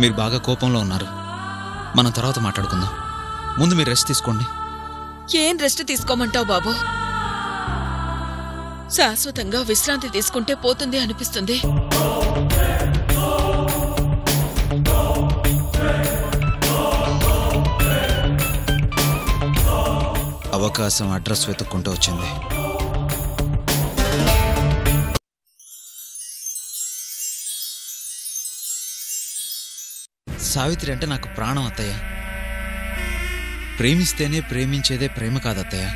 మీరు బాగా కోపంలో ఉన్నారు. మనం తర్వాత మాట్లాడుకుందాం. ముందు మీరు రెస్ట్ తీసుకోండి. ఏం రెస్ట్ తీసుకోమంటావు బాబు? శాశ్వతంగా విశ్రాంతి తీసుకుంటే పోతుంది అనిపిస్తుంది. అవకాశం అడ్రస్ వెతుక్కుంటూ వచ్చింది. సావిత్రి అంటే నాకు ప్రాణం అత్తయ్య. ప్రేమిస్తేనే ప్రేమించేదే ప్రేమ కాదత్తయ్య.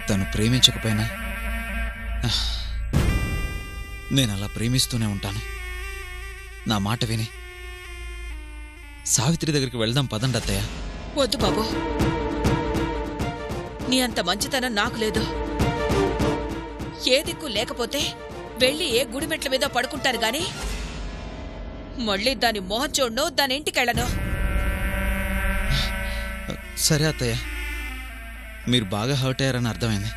తను ప్రేమించకపోయినా నేను అలా ప్రేమిస్తూనే ఉంటాను. నా మాట విని సావిత్రి దగ్గరికి వెళ్దాం పదండి అత్తయ్య. వద్దు బాబు, నీ అంత మంచితనం నాకు లేదు. ఏ దిక్కు లేకపోతే వెళ్ళి ఏ గుడిమెట్ల మీద పడుకుంటారు గాని మళ్ళీ దాని మొహం చూడను, దాని ఇంటికెళ్ళను. సరే అత్తయ్య, మీరు బాగా హర్ట్ అయ్యారని అర్థమైంది.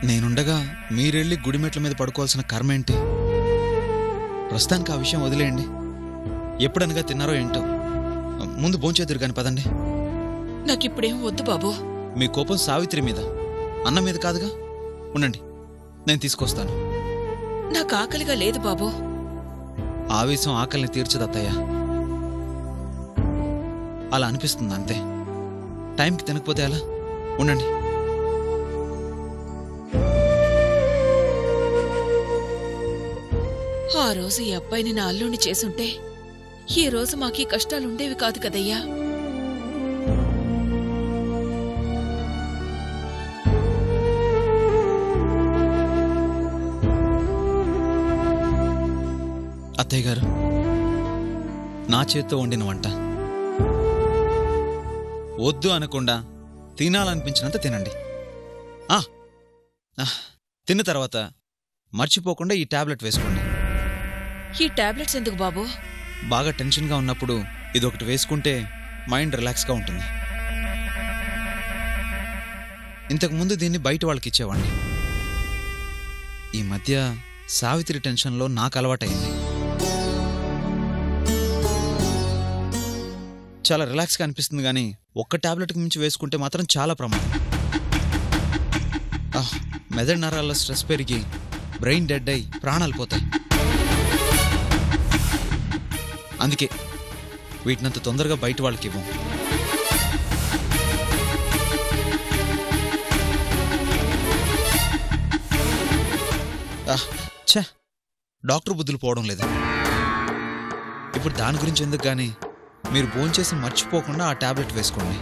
నేనుండగా మీరెళ్ళి గుడిమెట్ల మీద పడుకోవాల్సిన కర్మ ఏంటి? ప్రస్తుతానికి ఆ విషయం వదిలేయండి. ఎప్పుడనగా తిన్నారో ఏంటో. ముందు భోంచేదురు కాని పదండి. నాకిప్పుడేం వద్దు బాబు. మీ కోపం సావిత్రి మీద, అన్న మీద కాదుగా. ఉండండి, నేను తీసుకొస్తాను. నాకు ఆకలిగా లేదు బాబు. ఆవేశం ఆకలిని తీర్చదు అత్తయ్య. అలా అనిపిస్తుంది అంతే. టైంకి తినకపోతే అలా. ఉండండి. ఆ రోజు ఈ అబ్బాయిని నా అల్లుణ్ణి చేసుంటే ఈ రోజు మాకీ కష్టాలుండేవి కాదు కదయ్యా. అత్తయ్య గారు, నా చేత్తో వండిన వంట వద్దు అనకుండా తినాలనిపించినంత తినండి. తిన్న తర్వాత మర్చిపోకుండా ఈ టాబ్లెట్ వేసుకోండి. ఈ టాబ్లెట్స్ ఎందుకు బాబు? బాగా టెన్షన్గా ఉన్నప్పుడు ఇదొకటి వేసుకుంటే మైండ్ రిలాక్స్గా ఉంటుంది. ఇంతకుముందు దీన్ని బయట వాళ్ళకి ఇచ్చేవాడిని. ఈ మధ్య సావిత్రి టెన్షన్లో నాకు అలవాటైంది. చాలా రిలాక్స్గా అనిపిస్తుంది, కానీ ఒక్క టాబ్లెట్కి మించి వేసుకుంటే మాత్రం చాలా ప్రమాదం. మెదడు నరాల్లో స్ట్రెస్ పెరిగి బ్రెయిన్ డెడ్ అయి ప్రాణాలు పోతాయి. అందుకే వీటినంత తొందరగా బయట వాళ్ళకి ఇవ్వం. డాక్టర్ బుద్ధులు పోవడం లేదు. ఇప్పుడు దాని గురించి ఎందుకు కానీ మీరు భోంచేసి మర్చిపోకుండా ఆ టాబ్లెట్ వేసుకోండి.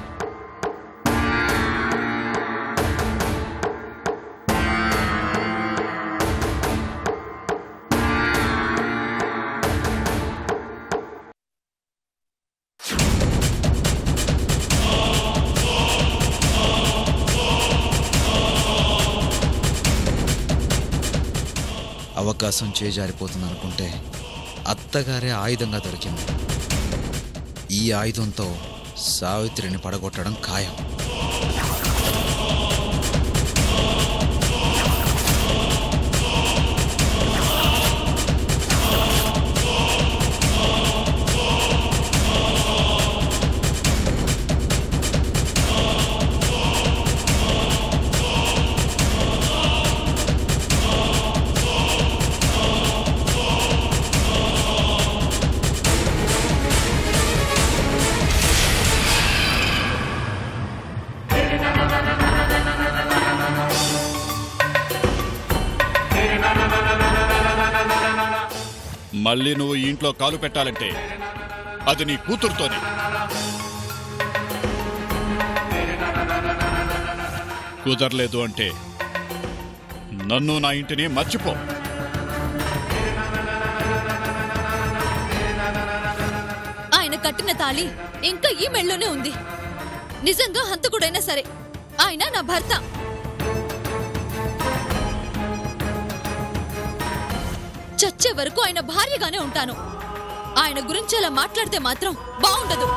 అవకాశం చేజారిపోతుంది అనుకుంటే అత్తగారే ఆయుధంగా దొరికింది. ఈ ఆయుధంతో సావిత్రిని పడగొట్టడం ఖాయం. మళ్ళీ నువ్వు ఈ ఇంట్లో కాలు పెట్టాలంటే అది నీ కూతురుతోనే. కుదరలేదు అంటే నన్ను నా ఇంటిని మర్చిపో. ఆయన కట్టిన తాళి ఇంకా ఈ మెళ్ళలోనే ఉంది. నిజంగా హంతకుడైనా సరే ఆయన నా భర్త. చచ్చే వరకు ఆయన భార్యగానే ఉంటాను. ఆయన గురించి అలా మాట్లాడితే మాత్రం బాగుండదు.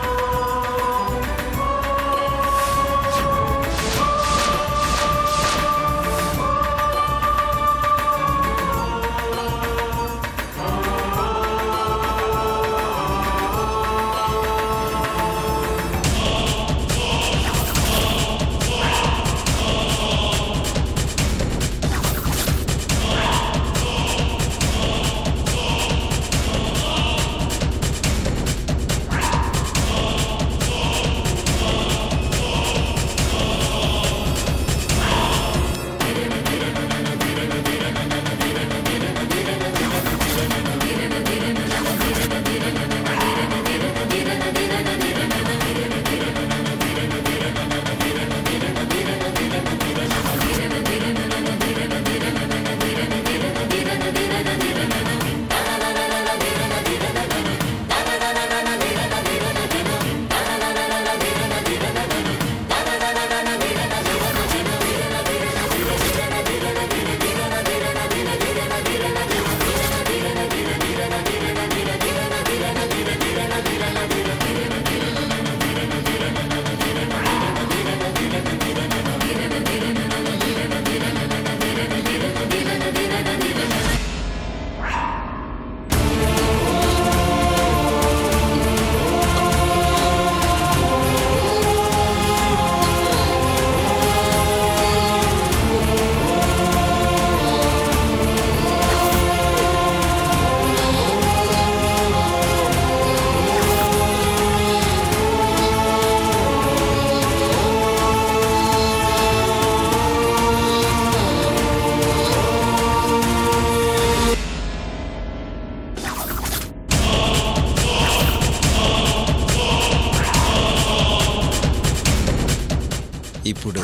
ఇప్పుడు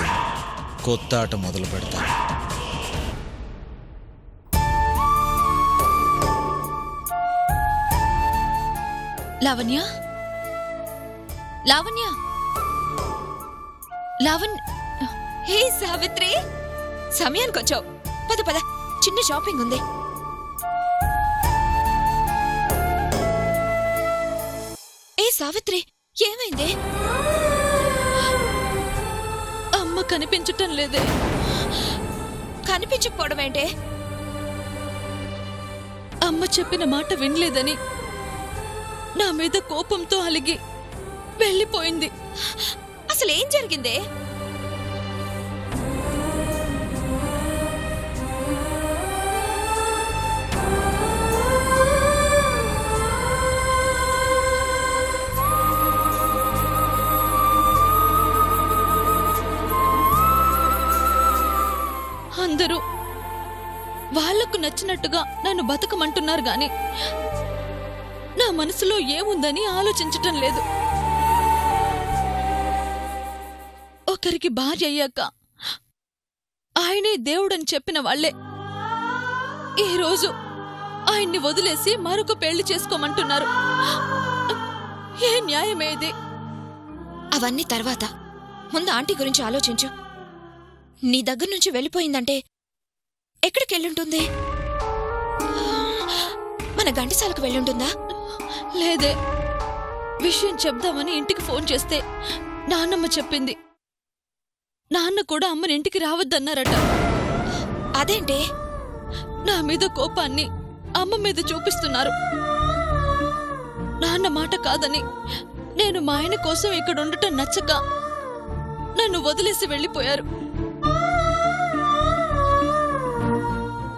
కొత్త ఆట మొదలు పెడతాను. లావణ్య, లావణ్య, హే సావిత్రి, సమయానికి వచ్చావు. పద పద, చిన్న షాపింగ్ ఉంది. ఏ సావిత్రి, ఏమైంది? అమ్మ కనిపించటం లేదే. కనిపించకపోవడం ఏంటే? అమ్మ చెప్పిన మాట వినలేదని నా మీద కోపంతో అలిగి వెళ్ళిపోయింది. అసలు ఏం జరిగిందే? అందరూ వాళ్లకు నచ్చినట్టుగా నన్ను బతకమంటున్నారు గాని నా మనసులో ఏముందని ఆలోచించటం లేదు. ఒకరికి భార్య అయ్యాక ఆయనే దేవుడని చెప్పిన వాళ్లే ఈరోజు ఆయన్ని వదిలేసి మరొక పెళ్లి చేసుకోమంటున్నారు. ఏ న్యాయమేది? అవన్నీ తర్వాత, ముందు ఆంటీ గురించి ఆలోచించు. నీ దగ్గర నుంచి వెళ్ళిపోయిందంటే ఎక్కడికి వెళ్ళుంటుంది? మన ఘంటసాలకు వెళ్ళుంటుందా? లేదే. విషయం చెప్దామని ఇంటికి ఫోన్ చేస్తే నాన్నమ్మ చెప్పింది. నాన్న కూడా అమ్మని ఇంటికి రావద్దన్నారట. అదేంటే? నా మీద కోపాన్ని అమ్మ మీద చూపిస్తున్నారు. నాన్న మాట కాదని నేను మా ఆయన కోసం ఇక్కడ ఉండటం నచ్చక నన్ను వదిలేసి వెళ్ళిపోయారు.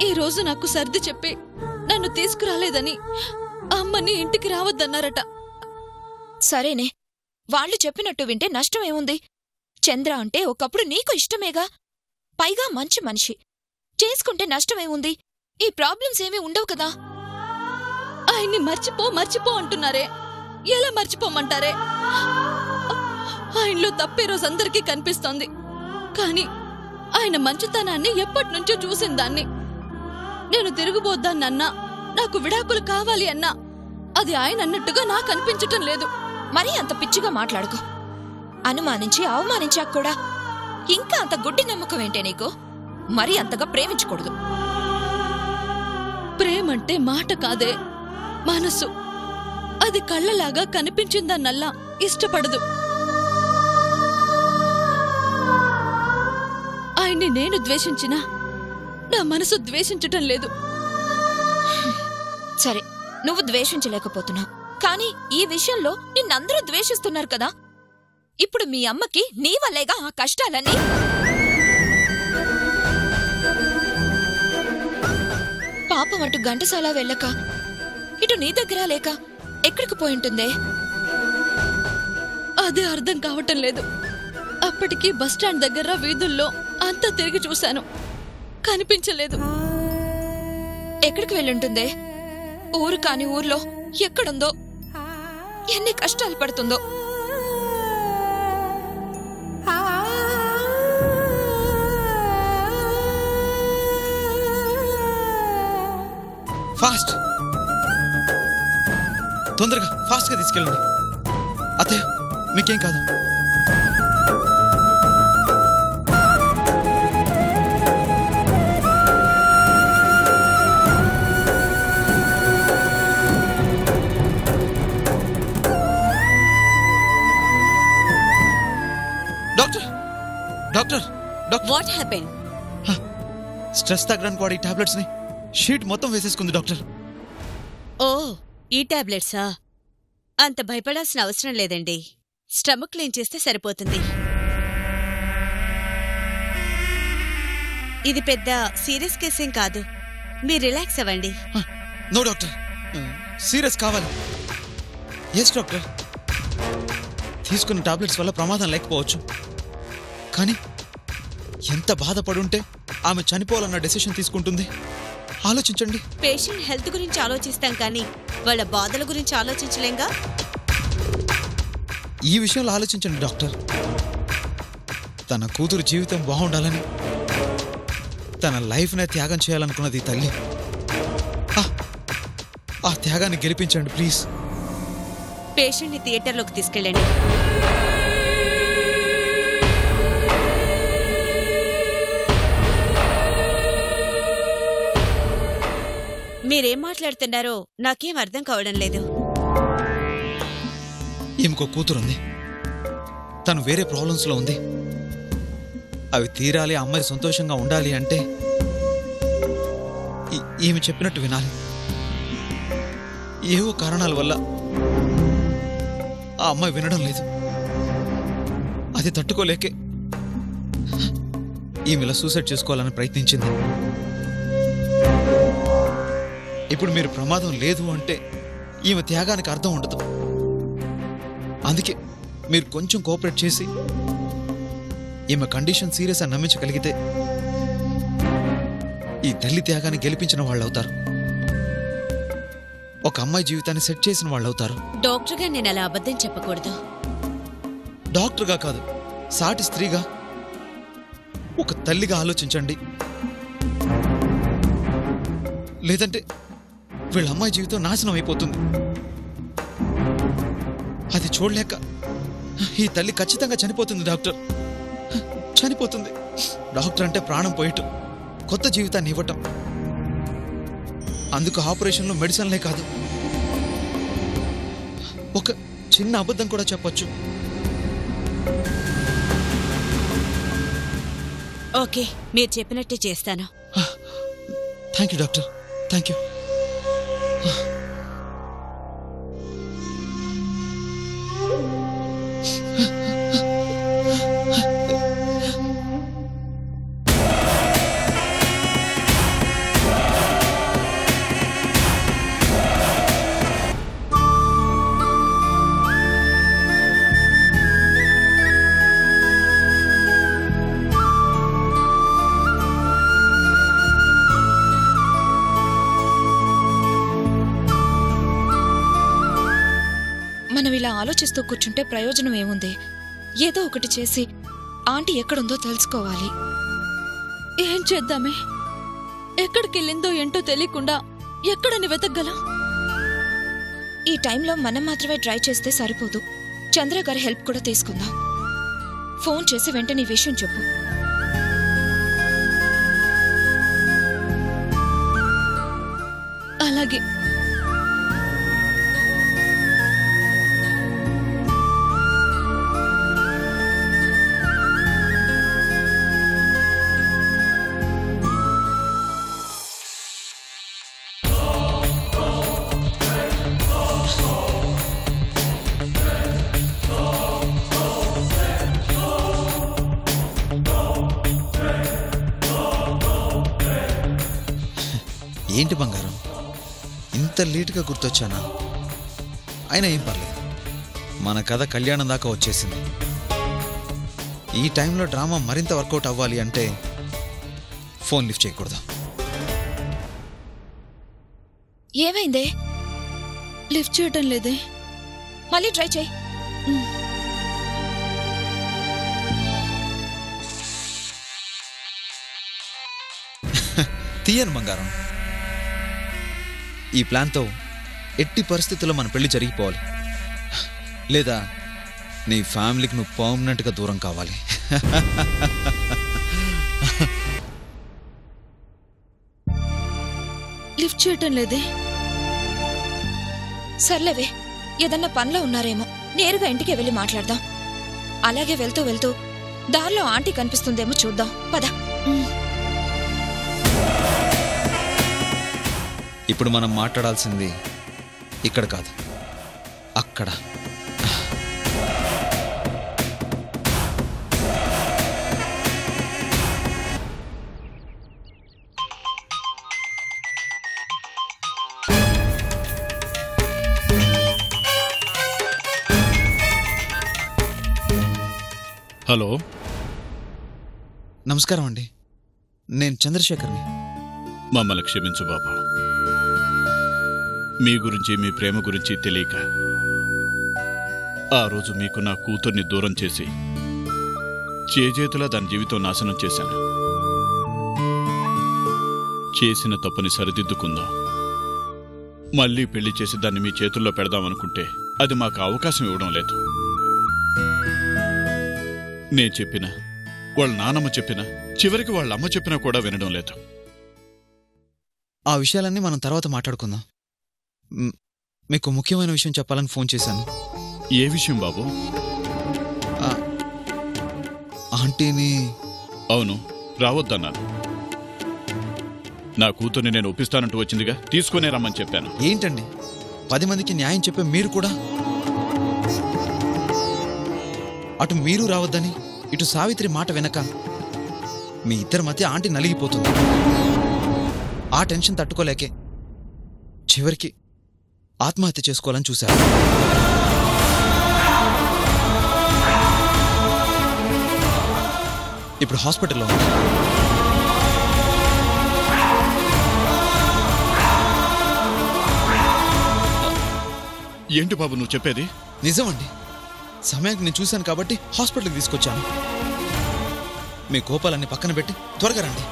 ఈ రోజు నాకు సర్ది చెప్పి నన్ను తీసుకురాలేదని అమ్మని ఇంటికి రావద్దన్నారట. సరేనే, వాళ్ళు చెప్పినట్టు వింటే నష్టమేముంది? చంద్ర అంటే ఒకప్పుడు నీకు ఇష్టమేగా. పైగా మంచి మనిషి. చేసుకుంటే నష్టమేముంది? ఈ ప్రాబ్లమ్స్ ఏమీ ఉండవు కదా. ఆయన్ని మర్చిపో అంటున్నారే. ఎలా మర్చిపోమంటారే? ఆయనలో తప్పే రోజు అందరికీ కనిపిస్తోంది. కాని ఆయన మంచితనాన్ని ఎప్పటినుంచో చూసిందాన్ని. నేను తిరుగుబోద్దాన్నన్నా, నాకు విడాకులు కావాలి అన్నా అది ఆయన అన్నట్టుగా నాకు అనిపించటం లేదు. మరీ అంత పిచ్చిగా మాట్లాడుకో. అనుమానించి అవమానించాక కూడా ఇంకా అంత గుడ్డి నమ్మకం ఏంటే నీకు? మరీ అంతగా ప్రేమించకూడదు. ప్రేమంటే మాట కాదే, మనసు. అది కళ్ళలాగా కనిపించిందన్నల్లా ఇష్టపడదు. ఆయన్ని నేను ద్వేషించినా నా మనసు ద్వేషించటం లేదు. సరే, నువ్వు ద్వేషించలేకపోతున్నావు, కానీ ఈ విషయంలో నిన్నందరూ ద్వేషిస్తున్నారు కదా. ఇప్పుడు మీ అమ్మకి నీ వల్లేగా ఆ కష్టాలన్నీ. పాపం అటు ఘంటసాల వెళ్ళక ఇటు నీ దగ్గర లేక ఎక్కడికి పోయింటుందే? అదే అర్థం కావటం లేదు. అప్పటికి బస్టాండ్ దగ్గర వీధుల్లో అంతా తిరిగి చూశాను, కనిపించలేదు. ఎక్కడికి వెళ్ళుంటుందే? ఊరు కాని ఊర్లో ఎక్కడుందో, ఎన్ని కష్టాలు పడుతుందో. ఫాస్ట్, తొందరగా ఫాస్ట్గా తీసుకెళ్ళండి. అత్తయ్య, మీకేం కాదు. Doctor doctor doctor, what happen? Stress తగ్గడానికి వాడి టాబ్లెట్స్ ని షీట్ మొత్తం వేసేసుకుంది డాక్టర్. ఓ, ఈ టాబ్లెట్సా? అంత భయపడాల్సిన అవసరం లేదండి. స్టమక్ క్లీన్ చేస్తే సరిపోతుంది. ఇది పెద్ద సీరియస్ కేసేం కాదు. మీరు రిలాక్స్ అవ్వండి. నో డాక్టర్, సీరియస్ కావాలి. ఎస్ డాక్టర్, తీసుకున్న టాబ్లెట్స్ వల్ల ప్రమాదం లేకపోవచ్చు, కానీ ఎంత బాధపడుంటే ఆమె చనిపోవాలన్న డెసిషన్ తీసుకుంటుంది. ఆలోచించండి. పేషెంట్ హెల్త్ గురించి ఆలోచిస్తాం కానీ వాళ్ళ బాధల గురించి ఆలోచించలేంగా. ఈ విషయంలో ఆలోచించండి డాక్టర్. తన కూతురు జీవితం బాగుండాలని తన లైఫ్నే త్యాగం చేయాలనుకున్నది ఈ తల్లి. ఆ త్యాగాన్ని గెలిపించండి ప్లీజ్. పేషెంట్ని థియేటర్లోకి తీసుకెళ్ళండి. మీరేం మాట్లాడుతున్నారో నాకేం అర్థం కావడం లేదు. ఈమెకో కూతురుంది, తను వేరే ప్రాబ్లమ్స్లో ఉంది. అవి తీరాలి, అమ్మాయి సంతోషంగా ఉండాలి అంటే ఈమె చెప్పినట్టు వినాలి. ఏవో కారణాల వల్ల ఆ అమ్మాయి వినడం లేదు. అది తట్టుకోలేకే ఈమెలా సూసైడ్ చేసుకోవాలని ప్రయత్నించింది. ఇప్పుడు మీరు ప్రమాదం లేదు అంటే ఈమె త్యాగానికి అర్థం ఉండదు. అందుకే మీరు కొంచెం కోఆపరేట్ చేసి ఈమె కండిషన్ సీరియస్ అని నమ్మించగలిగితే ఈ తల్లి త్యాగాన్ని గెలిపించిన వాళ్ళు అవుతారు. ఒక అమ్మాయి జీవితాన్ని సెట్ చేసిన వాళ్ళు అవుతారు. డాక్టర్గా నేను అలా అబద్ధం చెప్పకూడదు. డాక్టర్గా కాదు, సాటి స్త్రీగా, ఒక తల్లిగా ఆలోచించండి. లేదంటే వీళ్ళ అమ్మాయి జీవితం నాశనం అయిపోతుంది. అది చూడలేక ఈ తల్లి ఖచ్చితంగా చనిపోతుంది. డాక్టర్ చనిపోతుంది. డాక్టర్ అంటే ప్రాణం పోయటం, కొత్త జీవితాన్ని ఇవ్వటం. అందుకు ఆపరేషన్లో మెడిసిన్లే కాదు, ఒక చిన్న అబద్ధం కూడా చెప్పొచ్చు. ఓకే, మీరు చెప్పినట్టే చేస్తాను. Thank you doctor, thank you. మనం ఇలా ఆలోచిస్తూ కూర్చుంటే ప్రయోజనం ఏముంది? ఏదో ఒకటి చేసి ఆంటీ ఎక్కడుందో తెలుసుకోవాలి. ఏం చేద్దామే? ఎక్కడికెళ్ళిందో ఏంటో తెలియకుండా ఎక్కడని వెతకగలం? ఈ టైంలో మనం మాత్రమే ట్రై చేస్తే సరిపోదు. చంద్ర గారి హెల్ప్ కూడా తీసుకుందాం. ఫోన్ చేసి వెంటనే ఈ విషయం చెప్పు. అలాగే. ఏంటి బంగారం, ఇంత లేటుగా గుర్తొచ్చానా? అయినా ఏం పర్లేదు, మన కథ కళ్యాణం దాకా వచ్చేసింది. ఈ టైంలో డ్రామా మరింత వర్కౌట్ అవ్వాలి అంటే ఫోన్ లిఫ్ట్ చేయకూడదు. ఏమైందే? లిఫ్ట్ చేయటం లేదే. మళ్ళీ ట్రై చేయి. తీయను బంగారం. ఈ ప్లాన్తో ఎట్టి పరిస్థితుల్లో మన పెళ్లి జరిగిపోవాలి, లేదా నీ ఫ్యామిలీకి నువ్వు పర్మనెంట్గా దూరం కావాలి. లిఫ్ట్ చేయటం లేదే. సర్లేవే, ఏదన్నా పనిలో ఉన్నారేమో. నేరుగా ఇంటికి వెళ్ళి మాట్లాడదాం. అలాగే వెళ్తూ వెళ్తూ దారిలో ఆంటీ కనిపిస్తుందేమో చూద్దాం. పద. ఇప్పుడు మనం మాట్లాడాల్సింది ఇక్కడ కాదు, అక్కడ. హలో, నమస్కారం అండి, నేను చంద్రశేఖర్ని. మమ్మల్ని క్షమించు బాబు. మీ గురించి, మీ ప్రేమ గురించి తెలియక ఆ రోజు మీకు నా కూతుర్ని దూరం చేసి చేజేతులా దాని జీవితం నాశనం చేశాను. చేసిన తప్పుని సరిదిద్దుకుందాం, మళ్ళీ పెళ్లి చేసి దాన్ని మీ చేతుల్లో పెడదామనుకుంటే అది మాకు అవకాశం ఇవ్వడం లేదు. నేను చెప్పినా, వాళ్ళ నానమ్మ చెప్పినా, చివరికి వాళ్ళ అమ్మ చెప్పినా కూడా వినడం లేదు. ఆ విషయాలన్నీ మనం తర్వాత మాట్లాడుకుందాం. మీకు ముఖ్యమైన విషయం చెప్పాలని ఫోన్ చేశాను. ఏ విషయం బాబు? ఆంటీని. అవును, రావద్దన్నాను. నా కూతుర్ని నేను ఒప్పిస్తానంటూ వచ్చిందిగా, తీసుకునే రమ్మని చెప్పాను. ఏంటండి 10 మందికి న్యాయం చెప్పే మీరు కూడా అటు మీరు రావద్దని ఇటు సావిత్రి మాట వెనక మీ ఇద్దరి మధ్య ఆంటీ నలిగిపోతుంది. ఆ టెన్షన్ తట్టుకోలేకే చివరికి ఆత్మహత్య చేసుకోవాలని చూశారు. ఇప్పుడు హాస్పిటల్లో ఉంది. ఏంటి బాబు నువ్వు చెప్పేది? నిజమండి. సమయానికి నేను చూశాను కాబట్టి హాస్పిటల్కి తీసుకొచ్చాను. మీ కోపాలన్నీ పక్కన పెట్టి త్వరగా రండి.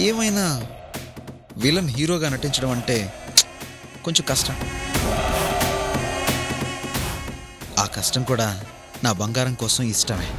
ఏమైనా విలన్ హీరోగా నటించడం అంటే కొంచెం కష్టం. ఆ కష్టం కూడా నా బంగారం కోసం ఇష్టమే.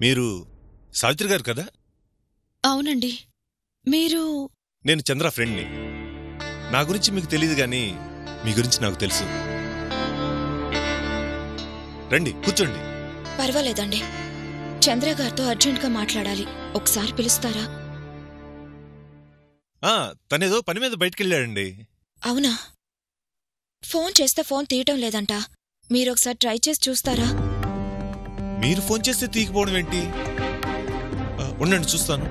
మీరు సావిత్రి గారు కదా? అవునండి. మీరు? నేను చంద్ర ఫ్రెండ్ని. నా గురించి మీకు తెలియదు గాని మీ గురించి నాకు తెలుసు. రండి కూర్చోండి. పర్వాలేదండి, చంద్ర గారితో అర్జెంట్గా మాట్లాడాలి. ఒకసారి పిలుస్తారా? తనేదో పని మీద బయటకెళ్ళాడండి. అవునా? ఫోన్ చేస్తే ఫోన్ తీయటం లేదంట. మీరొకసారి ట్రై చేసి చూస్తారా? మీరు ఫోన్ చేస్తే తీయకపోవడం ఏంటి? ఉండండి చూస్తాను.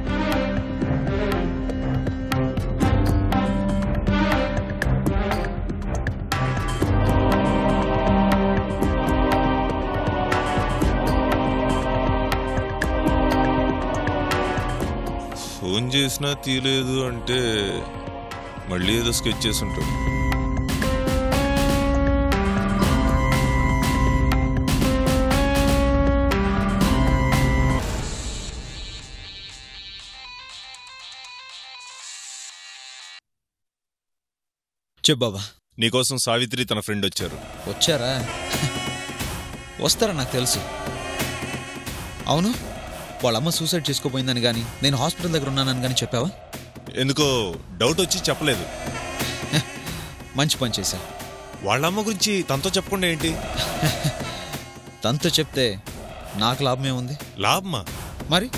ఫోన్ చేసినా తీయలేదు అంటే మళ్ళీ ఏదో స్కెచ్ చేసి ఉంటాడు. చెప్పు బాబా. నీకోసం సావిత్రి తన ఫ్రెండ్ వచ్చారు. వచ్చారా? వస్తారా నాకు తెలుసు. అవును, వాళ్ళమ్మ సూసైడ్ చేసుకోపోయిందని గాని నేను హాస్పిటల్ దగ్గర ఉన్నానని గాని చెప్పావా? ఎందుకో డౌట్ వచ్చి చెప్పలేదు. మంచి పని చేశా. వాళ్ళమ్మ గురించి తనతో చెప్పకుండా ఏంటి? తనతో చెప్తే నాకు లాభమే ఉంది. లాభమా? మరి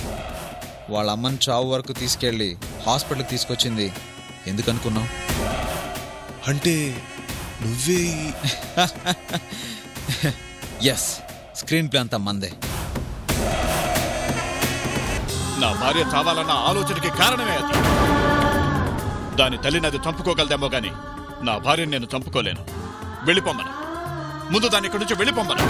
వాళ్ళ అమ్మని చావు వరకు తీసుకెళ్ళి హాస్పిటల్కి తీసుకొచ్చింది ఎందుకనుకున్నావు? అంటే నువ్వే? ఎస్, స్క్రీన్ ప్లే అంతా మందే. నా భార్య చావాలన్న ఆలోచనకి కారణమే అది. దాని తల్లిని అది చంపుకోగలదేమో గాని నా భార్యను నేను చంపుకోలేను. వెళ్ళిపోమ్మను. ముందు దాన్ని ఇక్కడి నుంచి వెళ్ళిపోమ్మను.